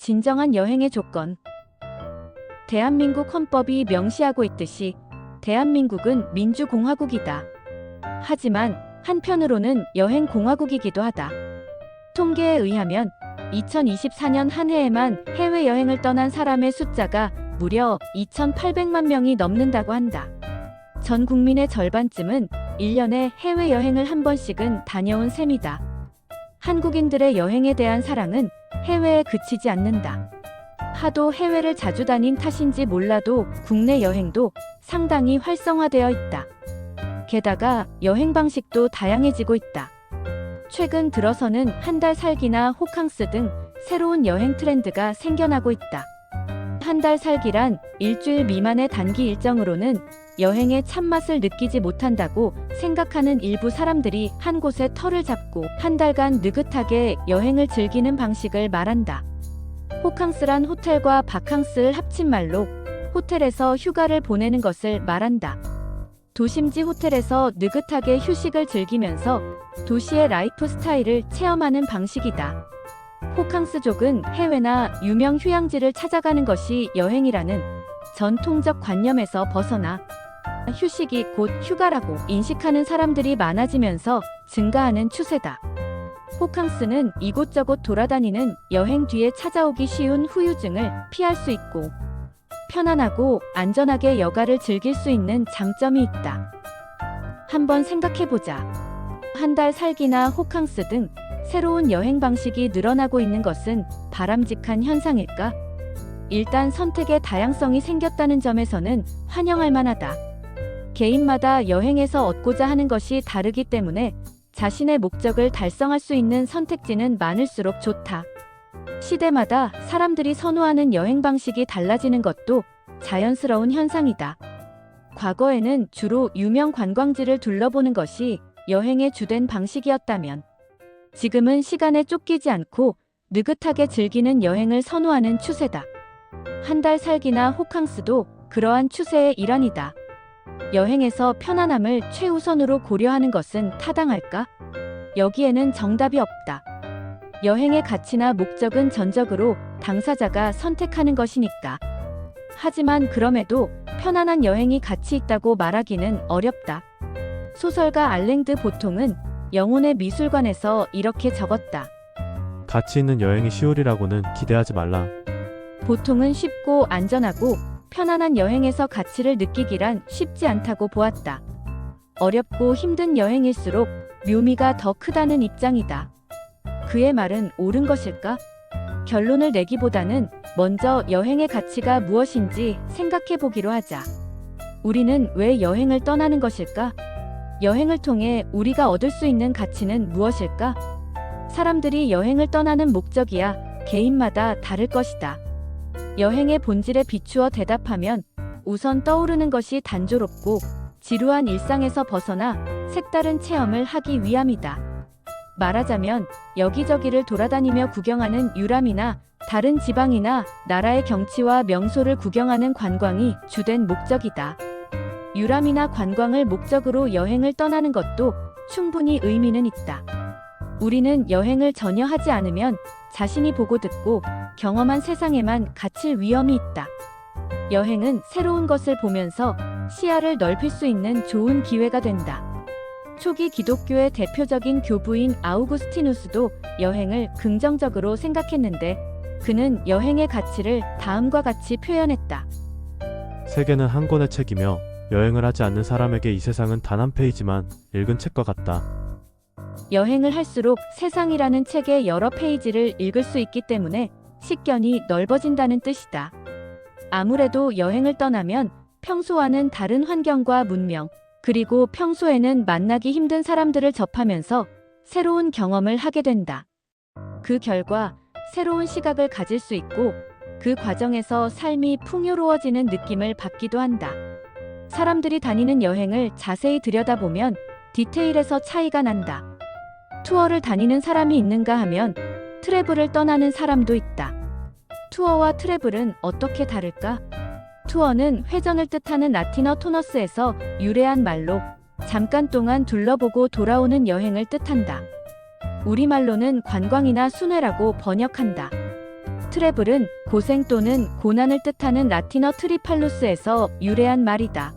진정한 여행의 조건. 대한민국 헌법이 명시하고 있듯이 대한민국은 민주공화국이다. 하지만 한편으로는 여행공화국이기도 하다. 통계에 의하면 2024년 한 해에만 해외여행을 떠난 사람의 숫자가 무려 2,800만 명이 넘는다고 한다. 전 국민의 절반쯤은 1년에 해외여행을 한 번씩은 다녀온 셈이다. 한국인들의 여행에 대한 사랑은 해외에 그치지 않는다. 하도 해외를 자주 다닌 탓인지 몰라도 국내 여행도 상당히 활성화되어 있다. 게다가 여행 방식도 다양해지고 있다. 최근 들어서는 한 달 살기나 호캉스 등 새로운 여행 트렌드가 생겨나고 있다. 한 달 살기란 일주일 미만의 단기 일정으로는 여행의 참맛을 느끼지 못한다고 생각하는 일부 사람들이 한 곳에 터를 잡고 한 달간 느긋하게 여행을 즐기는 방식을 말한다. 호캉스란 호텔과 바캉스를 합친 말로 호텔에서 휴가를 보내는 것을 말한다. 도심지 호텔에서 느긋하게 휴식을 즐기면서 도시의 라이프 스타일을 체험하는 방식이다. 호캉스족은 해외나 유명 휴양지를 찾아가는 것이 여행이라는 전통적 관념에서 벗어나 휴식이 곧 휴가라고 인식하는 사람들이 많아지면서 증가하는 추세다. 호캉스는 이곳저곳 돌아다니는 여행 뒤에 찾아오기 쉬운 후유증을 피할 수 있고 편안하고 안전하게 여가를 즐길 수 있는 장점이 있다. 한번 생각해보자. 한 달 살기나 호캉스 등 새로운 여행 방식이 늘어나고 있는 것은 바람직한 현상일까? 일단 선택의 다양성이 생겼다는 점에서는 환영할 만하다. 개인마다 여행에서 얻고자 하는 것이 다르기 때문에 자신의 목적을 달성할 수 있는 선택지는 많을수록 좋다. 시대마다 사람들이 선호하는 여행 방식이 달라지는 것도 자연스러운 현상이다. 과거에는 주로 유명 관광지를 둘러보는 것이 여행의 주된 방식이었다면 지금은 시간에 쫓기지 않고 느긋하게 즐기는 여행을 선호하는 추세다. 한 달 살기나 호캉스도 그러한 추세의 일환이다. 여행에서 편안함을 최우선으로 고려하는 것은 타당할까? 여기에는 정답이 없다. 여행의 가치나 목적은 전적으로 당사자가 선택하는 것이니까. 하지만 그럼에도 편안한 여행이 가치 있다고 말하기는 어렵다. 소설가 알랭드 보통은 영혼의 미술관에서 이렇게 적었다. 가치 있는 여행이 쉬우리라고는 기대하지 말라. 보통은 쉽고 안전하고 편안한 여행에서 가치를 느끼기란 쉽지 않다고 보았다. 어렵고 힘든 여행일수록 묘미가 더 크다는 입장이다. 그의 말은 옳은 것일까? 결론을 내기보다는 먼저 여행의 가치가 무엇인지 생각해 보기로 하자. 우리는 왜 여행을 떠나는 것일까? 여행을 통해 우리가 얻을 수 있는 가치는 무엇일까? 사람들이 여행을 떠나는 목적이야 개인마다 다를 것이다. 여행의 본질에 비추어 대답하면 우선 떠오르는 것이 단조롭고 지루한 일상에서 벗어나 색다른 체험을 하기 위함이다. 말하자면 여기저기를 돌아다니며 구경하는 유람이나 다른 지방이나 나라의 경치와 명소를 구경하는 관광이 주된 목적이다. 유람이나 관광을 목적으로 여행을 떠나는 것도 충분히 의미는 있다. 우리는 여행을 전혀 하지 않으면 자신이 보고 듣고 경험한 세상에만 갇힐 위험이 있다. 여행은 새로운 것을 보면서 시야를 넓힐 수 있는 좋은 기회가 된다. 초기 기독교의 대표적인 교부인 아우구스티누스도 여행을 긍정적으로 생각했는데 그는 여행의 가치를 다음과 같이 표현했다. 세계는 한 권의 책이며 여행을 하지 않는 사람에게 이 세상은 단 한 페이지만 읽은 책과 같다. 여행을 할수록 세상이라는 책의 여러 페이지를 읽을 수 있기 때문에 식견이 넓어진다는 뜻이다. 아무래도 여행을 떠나면 평소와는 다른 환경과 문명, 그리고 평소에는 만나기 힘든 사람들을 접하면서 새로운 경험을 하게 된다. 그 결과 새로운 시각을 가질 수 있고 그 과정에서 삶이 풍요로워지는 느낌을 받기도 한다. 사람들이 다니는 여행을 자세히 들여다보면 디테일에서 차이가 난다. 투어를 다니는 사람이 있는가 하면 트래블을 떠나는 사람도 있다. 투어와 트래블은 어떻게 다를까? 투어는 회전을 뜻하는 라틴어 토너스에서 유래한 말로 잠깐 동안 둘러보고 돌아오는 여행을 뜻한다. 우리말로는 관광이나 순회라고 번역한다. 트래블은 고생 또는 고난을 뜻하는 라틴어 트리팔루스에서 유래한 말이다.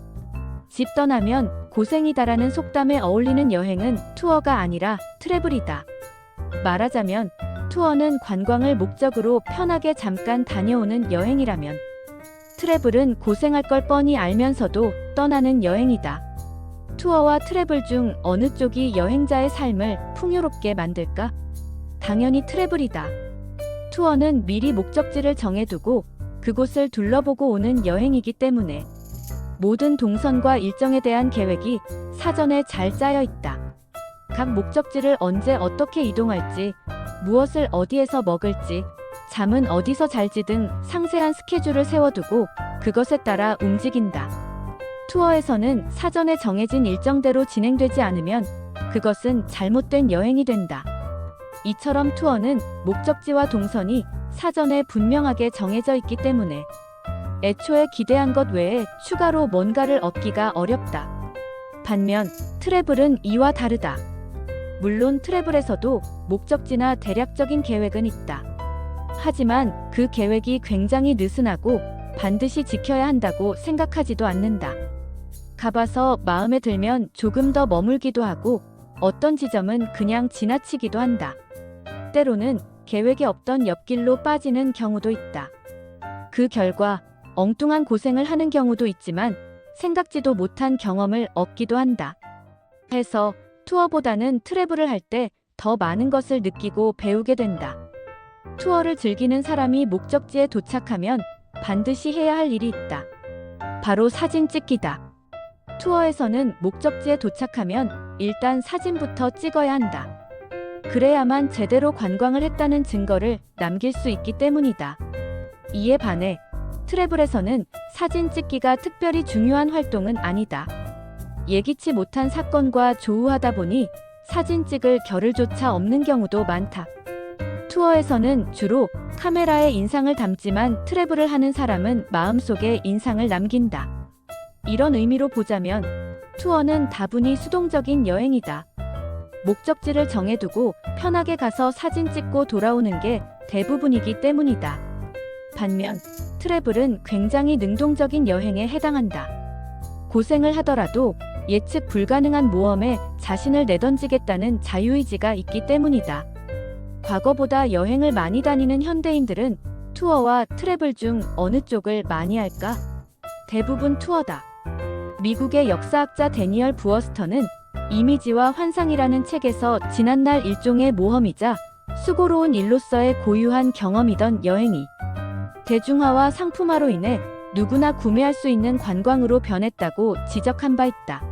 집 떠나면 고생이다라는 속담에 어울리는 여행은 투어가 아니라 트래블이다. 말하자면 투어는 관광을 목적으로 편하게 잠깐 다녀오는 여행이라면 트래블은 고생할 걸 뻔히 알면서도 떠나는 여행이다. 투어와 트래블 중 어느 쪽이 여행자의 삶을 풍요롭게 만들까? 당연히 트래블이다. 투어는 미리 목적지를 정해두고 그곳을 둘러보고 오는 여행이기 때문에 모든 동선과 일정에 대한 계획이 사전에 잘 짜여 있다. 각 목적지를 언제 어떻게 이동할지, 무엇을 어디에서 먹을지, 잠은 어디서 잘지 등 상세한 스케줄을 세워두고 그것에 따라 움직인다. 투어에서는 사전에 정해진 일정대로 진행되지 않으면 그것은 잘못된 여행이 된다. 이처럼 투어는 목적지와 동선이 사전에 분명하게 정해져 있기 때문에 애초에 기대한 것 외에 추가로 뭔가를 얻기가 어렵다. 반면 트래블은 이와 다르다. 물론 트래블에서도 목적지나 대략적인 계획은 있다. 하지만 그 계획이 굉장히 느슨하고 반드시 지켜야 한다고 생각하지도 않는다. 가봐서 마음에 들면 조금 더 머물기도 하고 어떤 지점은 그냥 지나치기도 한다. 때로는 계획에 없던 옆길로 빠지는 경우도 있다. 그 결과 엉뚱한 고생을 하는 경우도 있지만 생각지도 못한 경험을 얻기도 한다. 해서 투어보다는 트래블을 할 때 더 많은 것을 느끼고 배우게 된다. 투어를 즐기는 사람이 목적지에 도착하면 반드시 해야 할 일이 있다. 바로 사진 찍기다. 투어에서는 목적지에 도착하면 일단 사진부터 찍어야 한다. 그래야만 제대로 관광을 했다는 증거를 남길 수 있기 때문이다. 이에 반해 트래블에서는 사진 찍기가 특별히 중요한 활동은 아니다. 예기치 못한 사건과 조우하다 보니 사진 찍을 겨를조차 없는 경우도 많다. 투어에서는 주로 카메라에 인상을 담지만 트래블을 하는 사람은 마음속에 인상을 남긴다. 이런 의미로 보자면 투어는 다분히 수동적인 여행이다. 목적지를 정해두고 편하게 가서 사진 찍고 돌아오는 게 대부분이기 때문이다. 반면 트래블은 굉장히 능동적인 여행에 해당한다. 고생을 하더라도 예측 불가능한 모험에 자신을 내던지겠다는 자유의지가 있기 때문이다. 과거보다 여행을 많이 다니는 현대인들은 투어와 트래블 중 어느 쪽을 많이 할까? 대부분 투어다. 미국의 역사학자 데니얼 부어스터는 이미지와 환상이라는 책에서 지난날 일종의 모험이자 수고로운 일로서의 고유한 경험이던 여행이 대중화와 상품화로 인해 누구나 구매할 수 있는 관광으로 변했다고 지적한 바 있다.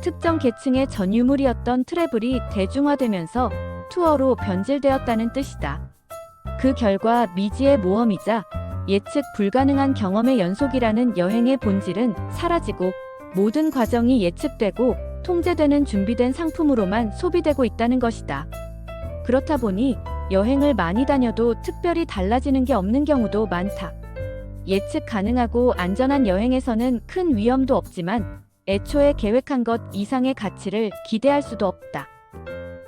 특정 계층의 전유물이었던 트래블이 대중화되면서 투어로 변질되었다는 뜻이다. 그 결과 미지의 모험이자 예측 불가능한 경험의 연속이라는 여행의 본질은 사라지고 모든 과정이 예측되고 통제되는 준비된 상품으로만 소비되고 있다는 것이다. 그렇다 보니 여행을 많이 다녀도 특별히 달라지는 게 없는 경우도 많다. 예측 가능하고 안전한 여행에서는 큰 위험도 없지만 애초에 계획한 것 이상의 가치를 기대할 수도 없다.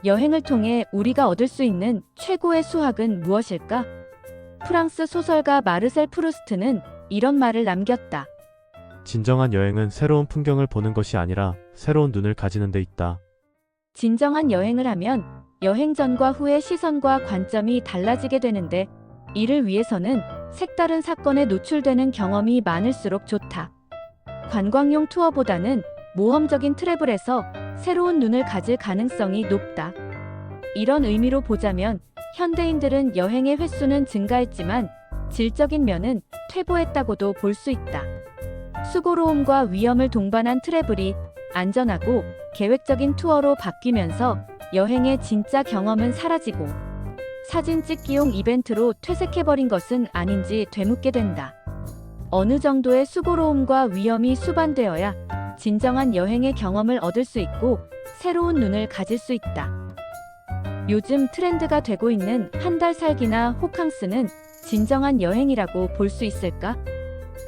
여행을 통해 우리가 얻을 수 있는 최고의 수학은 무엇일까? 프랑스 소설가 마르셀 프루스트는 이런 말을 남겼다. 진정한 여행은 새로운 풍경을 보는 것이 아니라 새로운 눈을 가지는 데 있다. 진정한 여행을 하면 여행 전과 후의 시선과 관점이 달라지게 되는데 이를 위해서는 색다른 사건에 노출되는 경험이 많을수록 좋다. 관광용 투어보다는 모험적인 트래블에서 새로운 눈을 가질 가능성이 높다. 이런 의미로 보자면 현대인들은 여행의 횟수는 증가했지만 질적인 면은 퇴보했다고도 볼 수 있다. 수고로움과 위험을 동반한 트래블이 안전하고 계획적인 투어로 바뀌면서 여행의 진짜 경험은 사라지고 사진 찍기용 이벤트로 퇴색해버린 것은 아닌지 되묻게 된다. 어느 정도의 수고로움과 위험이 수반되어야 진정한 여행의 경험을 얻을 수 있고 새로운 눈을 가질 수 있다. 요즘 트렌드가 되고 있는 한 달 살기나 호캉스는 진정한 여행이라고 볼 수 있을까?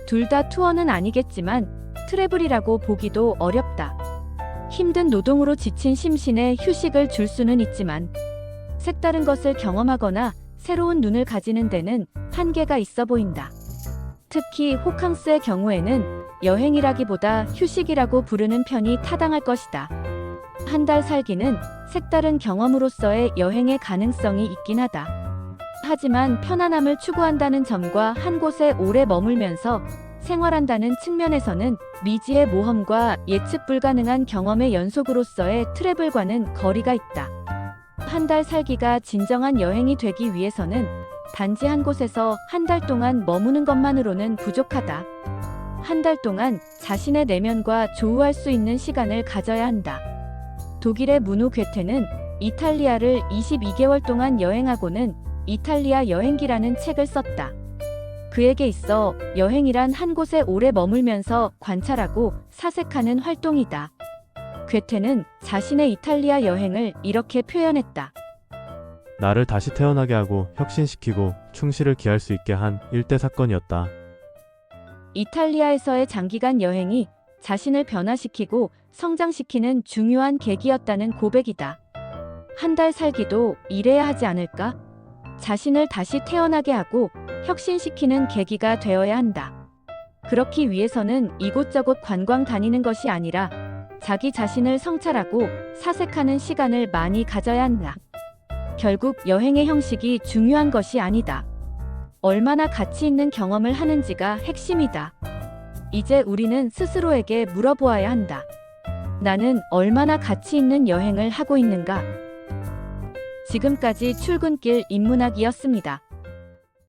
둘 다 투어는 아니겠지만 트래블이라고 보기도 어렵다. 힘든 노동으로 지친 심신에 휴식을 줄 수는 있지만 색다른 것을 경험하거나 새로운 눈을 가지는 데는 한계가 있어 보인다. 특히 호캉스의 경우에는 여행이라기보다 휴식이라고 부르는 편이 타당할 것이다. 한 달 살기는 색다른 경험으로서의 여행의 가능성이 있긴 하다. 하지만 편안함을 추구한다는 점과 한 곳에 오래 머물면서 생활한다는 측면에서는 미지의 모험과 예측 불가능한 경험의 연속으로서의 트래블과는 거리가 있다. 한 달 살기가 진정한 여행이 되기 위해서는 단지 한 곳에서 한 달 동안 머무는 것만으로는 부족하다. 한 달 동안 자신의 내면과 조우할 수 있는 시간을 가져야 한다. 독일의 문우 괴테는 이탈리아를 22개월 동안 여행하고는 이탈리아 여행기라는 책을 썼다. 그에게 있어 여행이란 한 곳에 오래 머물면서 관찰하고 사색하는 활동이다. 괴테는 자신의 이탈리아 여행을 이렇게 표현했다. 나를 다시 태어나게 하고 혁신시키고 충실을 기할 수 있게 한 일대 사건이었다. 이탈리아에서의 장기간 여행이 자신을 변화시키고 성장시키는 중요한 계기였다는 고백이다. 한 달 살기도 이래야 하지 않을까? 자신을 다시 태어나게 하고 혁신시키는 계기가 되어야 한다. 그렇기 위해서는 이곳저곳 관광 다니는 것이 아니라 자기 자신을 성찰하고 사색하는 시간을 많이 가져야 한다. 결국 여행의 형식이 중요한 것이 아니다. 얼마나 가치 있는 경험을 하는지가 핵심이다. 이제 우리는 스스로에게 물어보아야 한다. 나는 얼마나 가치 있는 여행을 하고 있는가? 지금까지 출근길 인문학이었습니다.